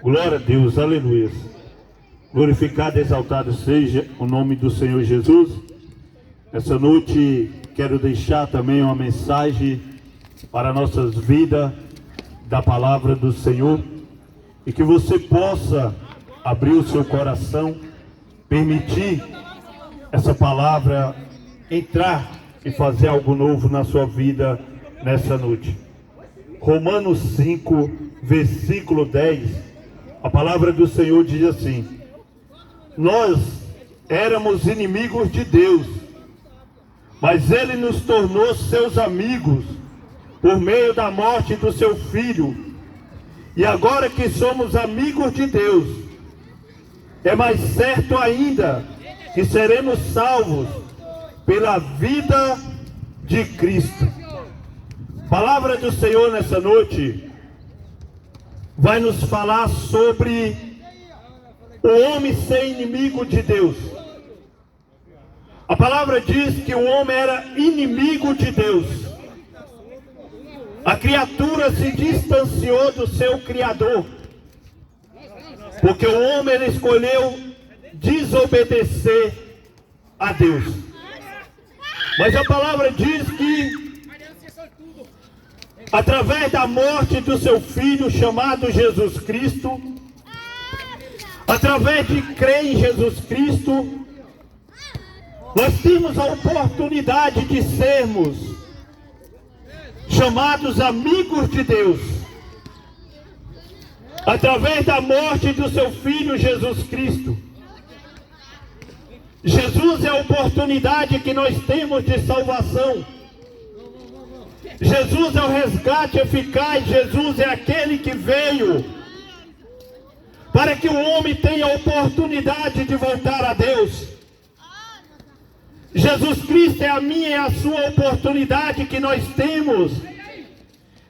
Glória a Deus, aleluia. Glorificado e exaltado seja o nome do Senhor Jesus. Essa noite quero deixar também uma mensagem para nossas vidas da palavra do Senhor, e que você possa abrir o seu coração, permitir essa palavra entrar e fazer algo novo na sua vida nessa noite. Romanos 5, versículo 10, a palavra do Senhor diz assim: nós éramos inimigos de Deus, mas Ele nos tornou seus amigos por meio da morte do seu Filho. E agora que somos amigos de Deus, é mais certo ainda que seremos salvos pela vida de Cristo. Palavra do Senhor nessa noite vai nos falar sobre o homem ser inimigo de Deus. A palavra diz que o homem era inimigo de Deus. A criatura se distanciou do seu Criador, porque o homem ele escolheu desobedecer a Deus. Mas a palavra diz que através da morte do seu Filho chamado Jesus Cristo, através de crer em Jesus Cristo, nós temos a oportunidade de sermos chamados amigos de Deus. Através da morte do seu Filho Jesus Cristo. Jesus é a oportunidade que nós temos de salvação. Jesus é o resgate eficaz. Jesus é aquele que veio para que o homem tenha a oportunidade de voltar a Deus. Jesus Cristo é a minha e a sua oportunidade que nós temos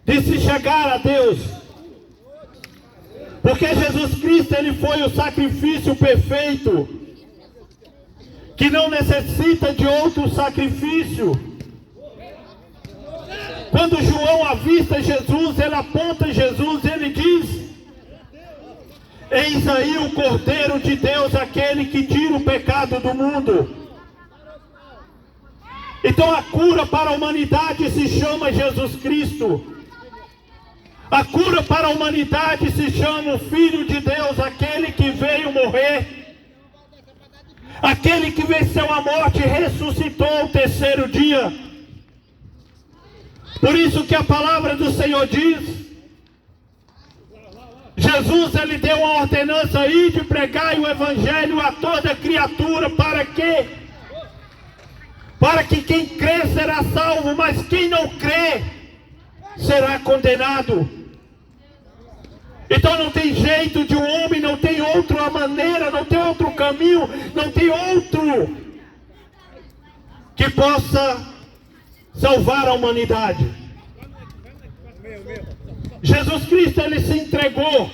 de se chegar a Deus. Porque Jesus Cristo ele foi o sacrifício perfeito, que não necessita de outro sacrifício. Quando João avista Jesus, ele aponta Jesus, ele diz: eis aí o Cordeiro de Deus, aquele que tira o pecado do mundo. Então a cura para a humanidade se chama Jesus Cristo. A cura para a humanidade se chama o Filho de Deus, aquele que veio morrer, aquele que venceu a morte e ressuscitou ao terceiro dia. Por isso que a palavra do Senhor diz, Jesus ele deu uma ordenança aí de pregar o evangelho a toda criatura. Para quê? Para que quem crê será salvo, mas quem não crê será condenado. Então não tem jeito de um homem, não tem outra maneira, não tem outro caminho, não tem outro que possa salvar a humanidade. Jesus Cristo ele se entregou.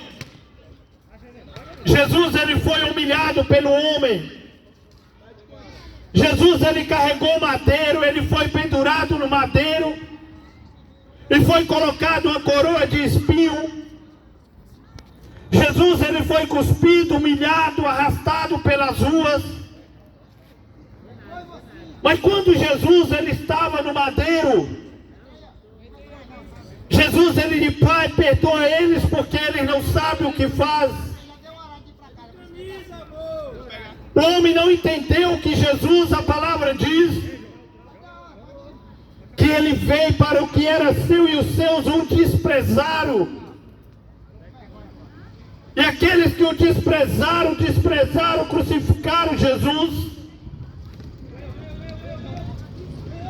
Jesus ele foi humilhado pelo homem. Jesus ele carregou o madeiro, ele foi pendurado no madeiro e foi colocado uma coroa de espinho. Jesus ele foi cuspido, humilhado, arrastado pelas ruas. Mas quando Jesus ele estava no madeiro, Jesus ele de Pai, perdoa eles porque eles não sabem o que fazem. O homem não entendeu que Jesus, a palavra diz, que ele veio para o que era seu e os seus o desprezaram. E aqueles que o desprezaram, crucificaram Jesus.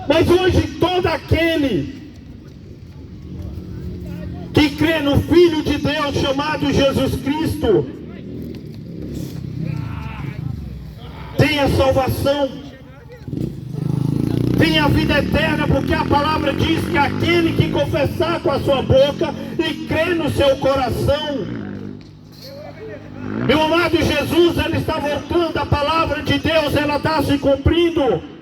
Mas hoje todo aquele que crê no Filho de Deus chamado Jesus Cristo tem a salvação, tem a vida eterna, porque a palavra diz que aquele que confessar com a sua boca e crer no seu coração. Meu amado, Jesus ele está voltando, a palavra de Deus ela está se cumprindo.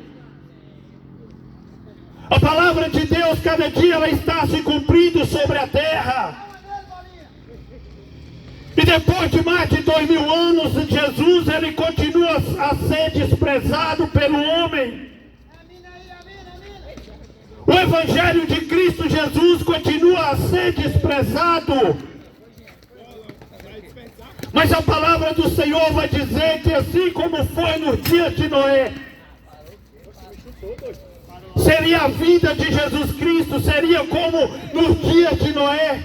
A palavra de Deus cada dia ela está se cumprindo sobre a terra. E depois de mais de 2000 anos, Jesus, ele continua a ser desprezado pelo homem. O Evangelho de Cristo Jesus continua a ser desprezado. Mas a palavra do Senhor vai dizer que assim como foi nos dias de Noé, seria a vida de Jesus Cristo, seria como nos dias de Noé.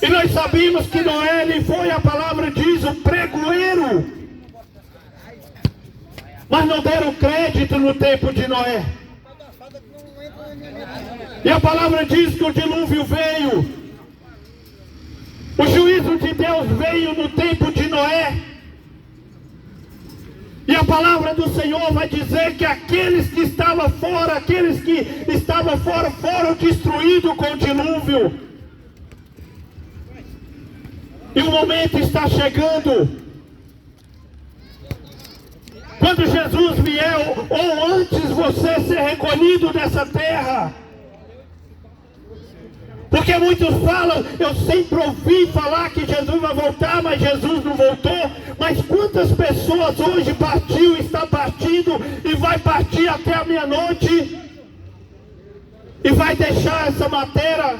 E nós sabemos que Noé, ele foi, a palavra diz, o pregoeiro. Mas não deram crédito no tempo de Noé. E a palavra diz que o dilúvio veio. O juízo de Deus veio no tempo de Noé. E a palavra do Senhor vai dizer que aqueles que estavam fora, foram destruídos com o dilúvio. E o momento está chegando, quando Jesus vier, ou antes você ser recolhido dessa terra. Porque muitos falam, eu sempre ouvi falar que Jesus vai voltar, mas Jesus não voltou. Mas quantas pessoas hoje partiu, está partindo e vai partir até a meia-noite e vai deixar essa matéria,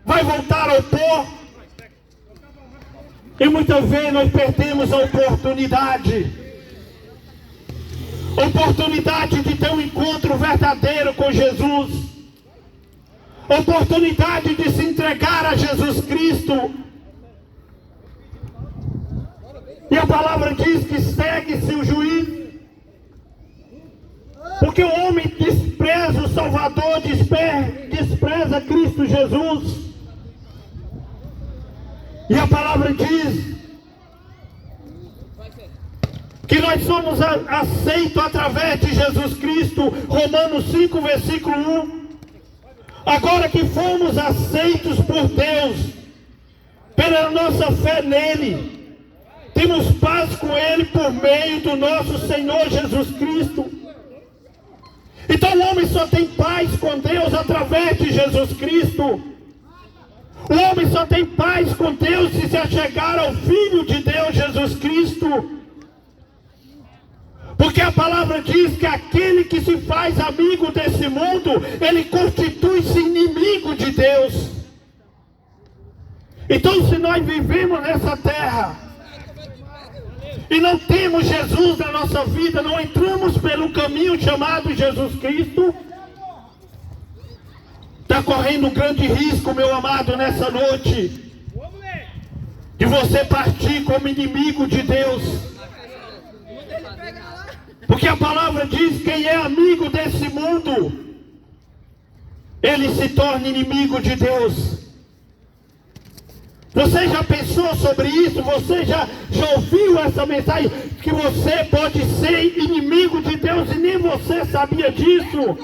vai voltar ao pó. E muitas vezes nós perdemos a oportunidade de ter um encontro verdadeiro com Jesus, oportunidade de se entregar a Jesus Cristo. E a palavra diz que segue-se o juízo, porque o homem despreza o Salvador, despreza Cristo Jesus. E a palavra diz que nós somos aceitos através de Jesus Cristo. Romanos 5, versículo 1. Agora que fomos aceitos por Deus, pela nossa fé nele, temos paz com ele por meio do nosso Senhor Jesus Cristo. Então o homem só tem paz com Deus através de Jesus Cristo. O homem só tem paz com Deus se achegar ao Filho de Deus, Jesus Cristo. Porque a palavra diz que aquele que se faz amigo desse mundo, ele constitui-se inimigo de Deus. Então, se nós vivemos nessa terra e não temos Jesus na nossa vida, não entramos pelo caminho chamado Jesus Cristo, está correndo um grande risco, meu amado, nessa noite, de você partir como inimigo de Deus. Porque a palavra diz que quem é amigo desse mundo, ele se torna inimigo de Deus. Você já pensou sobre isso? Você já ouviu essa mensagem? Que você pode ser inimigo de Deus e nem você sabia disso.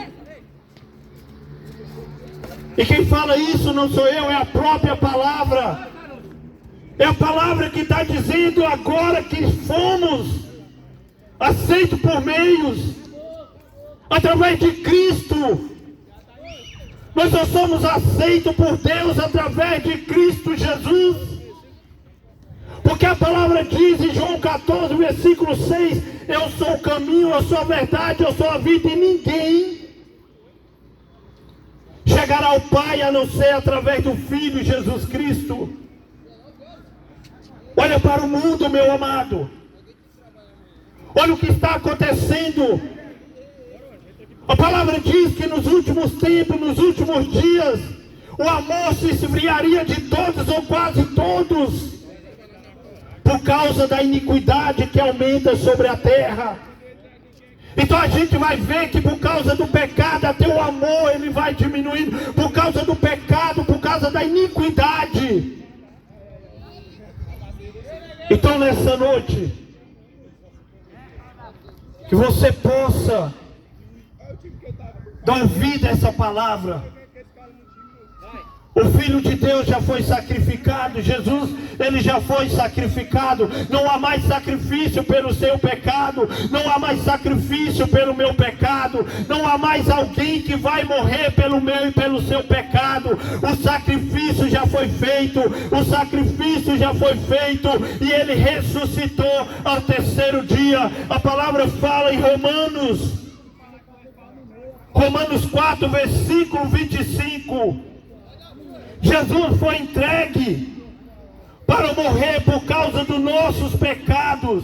E quem fala isso não sou eu, é a própria palavra. É a palavra que está dizendo agora que fomos aceitos por meios, através de Cristo. Nós só somos aceitos por Deus através de Cristo Jesus. Porque a palavra diz em João 14, versículo 6, eu sou o caminho, eu sou a verdade, eu sou a vida, e ninguém chegará ao Pai a não ser através do Filho Jesus Cristo. Olha para o mundo, meu amado. Olha o que está acontecendo. A palavra diz que nos últimos tempos, nos últimos dias, o amor se esfriaria de todos ou quase todos, por causa da iniquidade que aumenta sobre a terra. Então a gente vai ver que por causa do pecado, até o amor ele vai diminuindo, por causa do pecado, por causa da iniquidade. Então nessa noite, que você possa dar ouvido a essa palavra. O Filho de Deus já foi sacrificado, Jesus, ele já foi sacrificado. Não há mais sacrifício pelo seu pecado, não há mais sacrifício pelo meu pecado, não há mais alguém que vai morrer pelo meu e pelo seu pecado. O sacrifício já foi feito, o sacrifício já foi feito, e ele ressuscitou ao terceiro dia. A palavra fala em Romanos 4, versículo 25. Jesus foi entregue para morrer por causa dos nossos pecados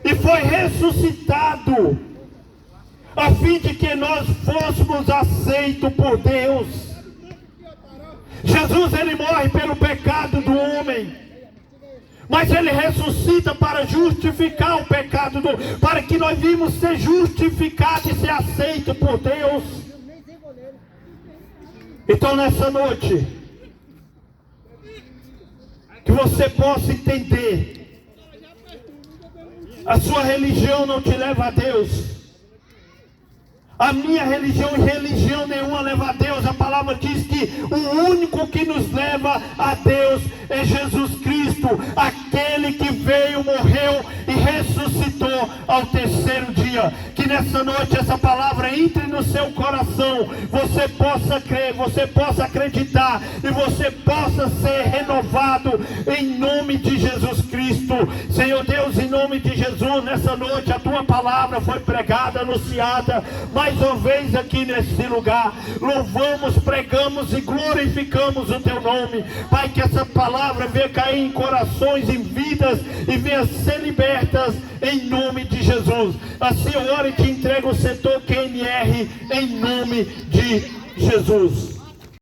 e foi ressuscitado a fim de que nós fôssemos aceitos por Deus. Jesus, ele morre pelo pecado do homem, mas ele ressuscita para justificar o pecado para que nós vimos ser justificados e ser aceitos por Deus. Então nessa noite, que você possa entender, a sua religião não te leva a Deus, a minha religião e religião nenhuma leva a Deus. A palavra diz que o único que nos leva a Deus é Jesus Cristo, aquele que veio, morreu e ressuscitou ao terceiro dia. Que nessa noite essa palavra entre no seu coração, você possa crer, você possa acreditar e você possa ser renovado em nome de Jesus Cristo. Senhor Deus, em nome de Jesus, nessa noite a tua palavra foi pregada, anunciada mais uma vez aqui nesse lugar. Louvamos, pregamos e glorificamos o teu nome, Pai. Que essa palavra venha cair em corações, em vidas, e venha ser libertas em nome de Jesus. Assim eu oro e te entrego o setor QNR em nome de Jesus.